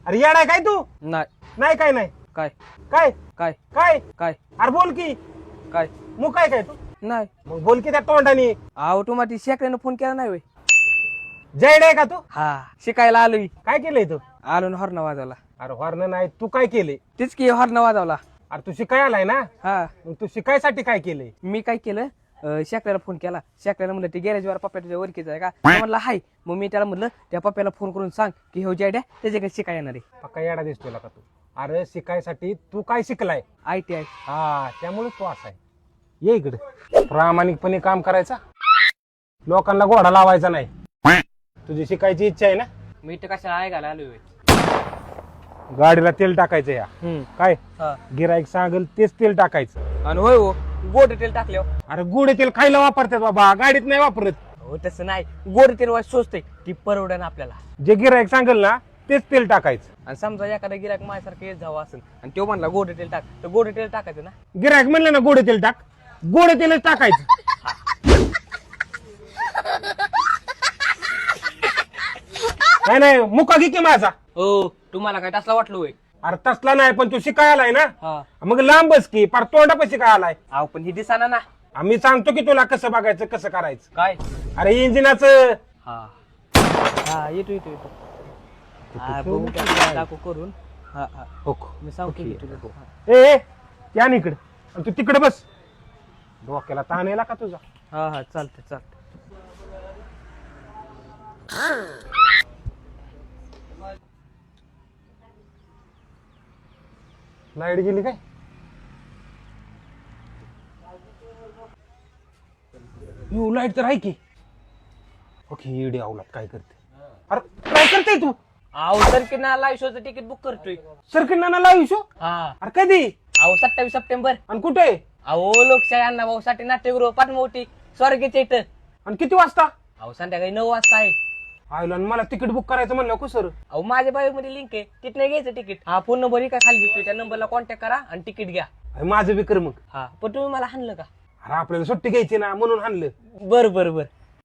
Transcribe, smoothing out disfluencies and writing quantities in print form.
अरे येडाय काय तू? नाही नाही काय नाही काय काय काय काय काय अरे बोल की. काय मग काय काय तू? नाही मग बोल की त्या तोंडाने. ऑटोमॅटिक शेकड्यानं फोन केला नाही वय. जैड आहे का तू? हा शिकायला आलोय. काय केलंय तू? आलो ना हॉर्न वाजवला. अरे हॉर्न नाही, तू काय केलंय? तेच की हॉर्न वाजवला. अरे तू शिकाय आलाय ना, हा मग तू शिकायसाठी काय केलंय? मी काय केलं शेकड्याला फोन केला. शेकड्याला म्हणलं ते गॅरेजवर पप्पा तुझ्या ओळखीचा आहे का? तो म्हणला हाय. मग मी त्याला म्हणलं त्या पप्प्याला फोन करून सांग की हो जॅड्या त्याच्याकडे शिकाय येणार आहे. पक्का येडा दिसतोय का तू? अरे शिकायसाठी तू काय शिकलाय? ITI. हा त्यामुळे तू असा आहे. ये इकडे. प्रामाणिकपणे काम करायचा, लोकांना घोडा लावायचा नाही. तुझी शिकायची इच्छा आहे ना? मी तर कशाला ऐकायला आलोय. गाडीला तेल टाकायचं या काय हा. गिराईक सांगेल तेच तेल टाकायचं. आणि होय हो गोड तेल टाकल्यावर. अरे गोड तेल खायला वापरतात बाबा, गाडीत नाही वापरत. हो तसं नाही, गोड तेल वाज स्वस्त ती परवडन आपल्याला. जे गिराईक सांगेल ना तेच तेल टाकायचं. आणि समजा एखादा गिराक माझ्यासारखं येत जावं असेल आणि तो म्हणला गोड तेल टाक, तर गोड तेल टाकायचं ना. गिराईक म्हणलं ना गोड तेल टाक, गोड तेलच टाकायचं. नाही नाही मुका घे की माझा. हो तुम्हाला काय तसला वाटलं होय? अरे तसला नाही, पण तू शिकाय आलाय ना, हा. मग लांबच की पार तोंडापाशी काय आलाय. अहो पण ही दिसाना ना. आम्ही सांगतो की तुला कसं बघायचं कसं करायचं. काय? अरे इंजिनाचं. हा हा येतो येतो येतो. हा, बघू काय टाकू करून. हा हा हो मी सांगतो की तुला. हा. ए त्या इकडे आणि तू तिकडे बस. डोक्याला ताण येला का तुझा? हा हा चालतंय चालतंय. लाईट गेली काय? यू लाईट तर आहे की. ओके येडे अवलात काय करते? अरे काय करते तू? अहो सर की ना लाईव्ह शोचं तिकीट बुक करतोय. सरकिंडाना लाईव्ह शो? हा. अरे कधी अहो 27 सप्टेंबर. आणि कुठे? अहो लोकशाही अण्णाभाऊ साठे नाट्यगृह पाटमोठी स्वर्गीच्या इथं. आणि किती वाजता? अहो संध्याकाळी 9 वाजता आहे. आयला आणि मला तिकीट बुक करायचं म्हणलं को सर. अहो माझ्या बायो मध्ये लिंक आहे, तिथनं घ्यायचं तिकीट. हा फोन नंबर का खाली दिसतोय, त्या नंबरला कॉन्टॅक्ट करा आणि तिकीट घ्या. माझं विकर मग. हा पण तुम्ही मला हाणलं का? अरे आपल्याला सुट्टी घ्यायची ना म्हणून हाणलं. बर बर बर.